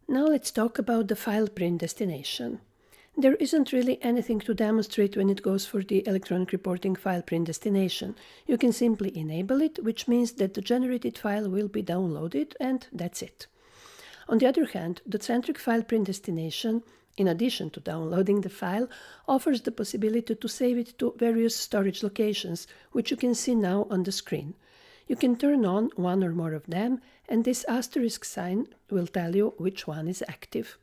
Now let's talk about the file print destination. There isn't really anything to demonstrate when it goes for the electronic reporting file print destination. You can simply enable it, which means that the generated file will be downloaded, and that's it. On the other hand, the Docentric file print destination, in addition to downloading the file, offers the possibility to save it to various storage locations, which you can see now on the screen. You can turn on one or more of them, and this asterisk sign will tell you which one is active.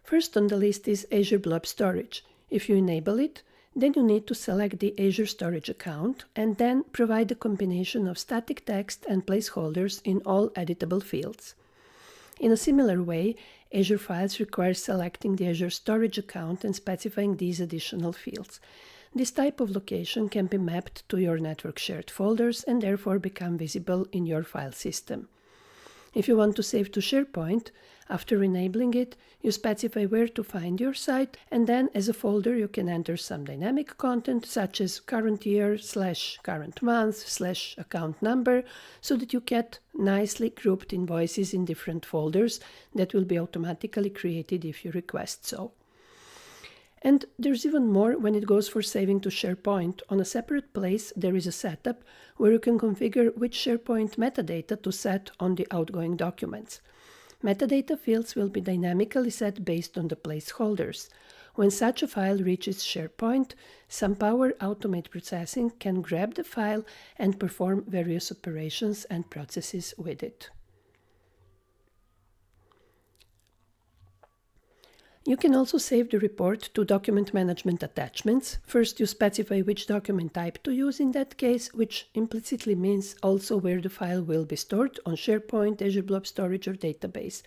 First on the list is Azure Blob Storage. If you enable it, then you need to select the Azure Storage account and then provide a combination of static text and placeholders in all editable fields. In a similar way, Azure Files requires selecting the Azure Storage account and specifying these additional fields. This type of location can be mapped to your network shared folders and therefore become visible in your file system. If you want to save to SharePoint, after enabling it, you specify where to find your site, and then as a folder you can enter some dynamic content such as current year / current month / account number, so that you get nicely grouped invoices in different folders that will be automatically created if you request so. And there's even more when it goes for saving to SharePoint. On a separate place, there is a setup where you can configure which SharePoint metadata to set on the outgoing documents. Metadata fields will be dynamically set based on the placeholders. When such a file reaches SharePoint, some Power Automate processing can grab the file and perform various operations and processes with it. You can also save the report to document management attachments. First, you specify which document type to use in that case, which implicitly means also where the file will be stored on SharePoint, Azure Blob Storage, or database.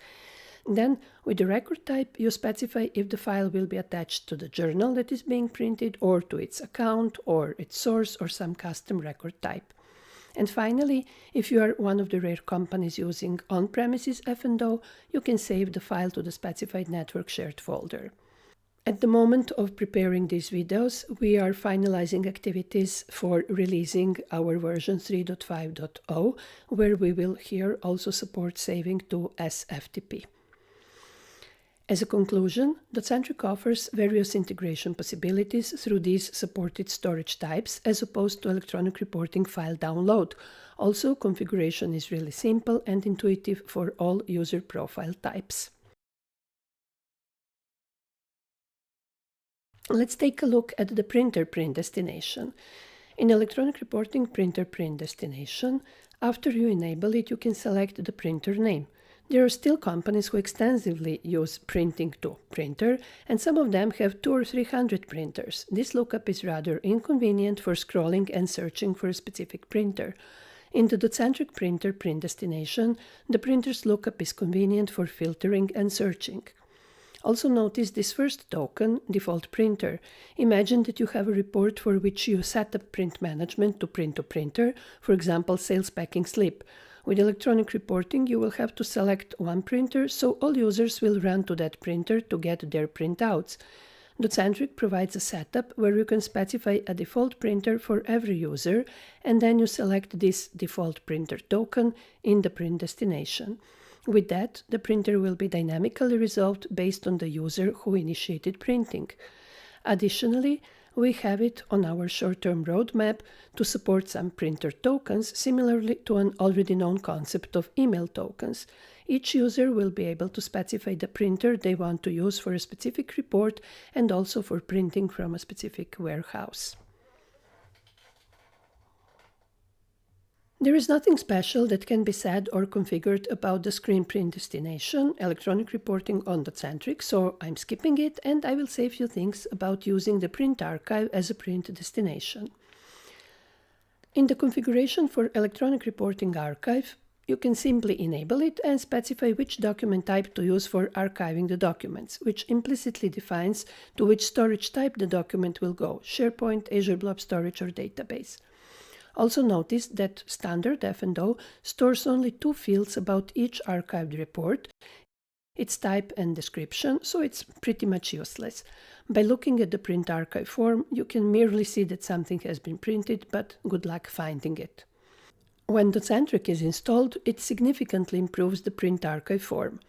Then, with the record type, you specify if the file will be attached to the journal that is being printed, or to its account, or its source, or some custom record type. And finally, if you are one of the rare companies using on-premises F&O, you can save the file to the specified network shared folder. At the moment of preparing these videos, we are finalizing activities for releasing our version 3.5.0, where we will here also support saving to SFTP. As a conclusion, Docentric offers various integration possibilities through these supported storage types as opposed to electronic reporting file download. Also, configuration is really simple and intuitive for all user profile types. Let's take a look at the printer print destination. In electronic reporting printer print destination, after you enable it, you can select the printer name. There are still companies who extensively use printing to printer, and some of them have 200 or 300 printers. This lookup is rather inconvenient for scrolling and searching for a specific printer. In the Docentric printer print destination, the printer's lookup is convenient for filtering and searching. Also notice this first token, default printer. Imagine that you have a report for which you set up print management to printer, for example, sales packing slip. With electronic reporting, you will have to select one printer, so all users will run to that printer to get their printouts. Docentric provides a setup where you can specify a default printer for every user, and then you select this default printer token in the print destination. With that, the printer will be dynamically resolved based on the user who initiated printing. Additionally, we have it on our short-term roadmap to support some printer tokens, similarly to an already known concept of email tokens. Each user will be able to specify the printer they want to use for a specific report and also for printing from a specific warehouse. There is nothing special that can be said or configured about the screen print destination, electronic reporting on Docentric, so I'm skipping it, and I will say a few things about using the print archive as a print destination. In the configuration for electronic reporting archive, you can simply enable it and specify which document type to use for archiving the documents, which implicitly defines to which storage type the document will go, SharePoint, Azure Blob Storage, or database. Also notice that standard F&O stores only two fields about each archived report, its type and description, so it's pretty much useless. By looking at the print archive form, you can merely see that something has been printed, but good luck finding it. When Docentric is installed, it significantly improves the print archive form.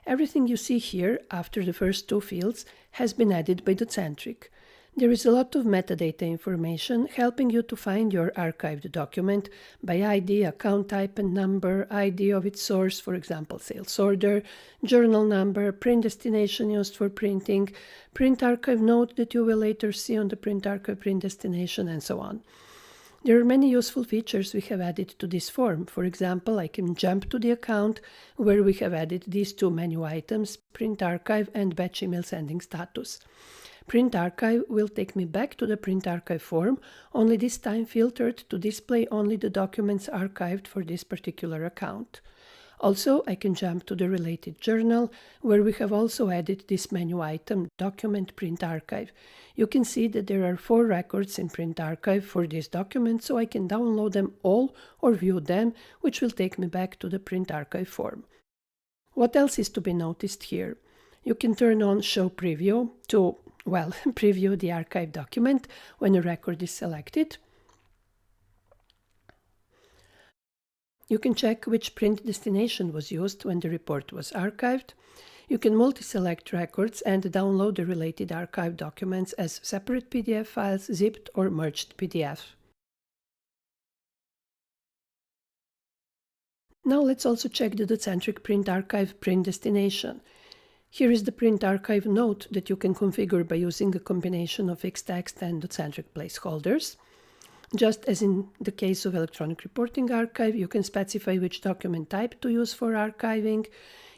Everything you see here after the first two fields has been added by Docentric. There is a lot of metadata information helping you to find your archived document by ID, account type and number, ID of its source, for example, sales order, journal number, print destination used for printing, print archive note that you will later see on the print archive print destination, and so on. There are many useful features we have added to this form. For example, I can jump to the account where we have added these two menu items, print archive and batch email sending status. Print archive will take me back to the print archive form, only this time filtered to display only the documents archived for this particular account. Also, I can jump to the related journal, where we have also added this menu item, Document Print Archive. You can see that there are 4 records in Print Archive for this document, so I can download them all or view them, which will take me back to the Print Archive form. What else is to be noticed here? You can turn on Show Preview to, well, preview the archive document when a record is selected. You can check which print destination was used when the report was archived. You can multi-select records and download the related archive documents as separate PDF files, zipped or merged PDF. Now let's also check the Docentric Print Archive print destination. Here is the print archive note that you can configure by using a combination of fixed text and Docentric placeholders. Just as in the case of electronic reporting archive, you can specify which document type to use for archiving.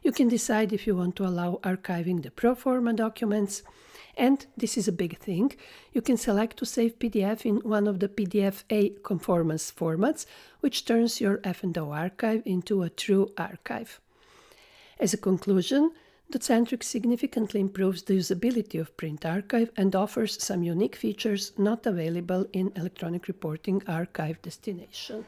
You can decide if you want to allow archiving the pro forma documents. And this is a big thing. You can select to save PDF in one of the PDF-A conformance formats, which turns your F&O archive into a true archive. As a conclusion, Docentric significantly improves the usability of Print Archive and offers some unique features not available in electronic reporting archive destination.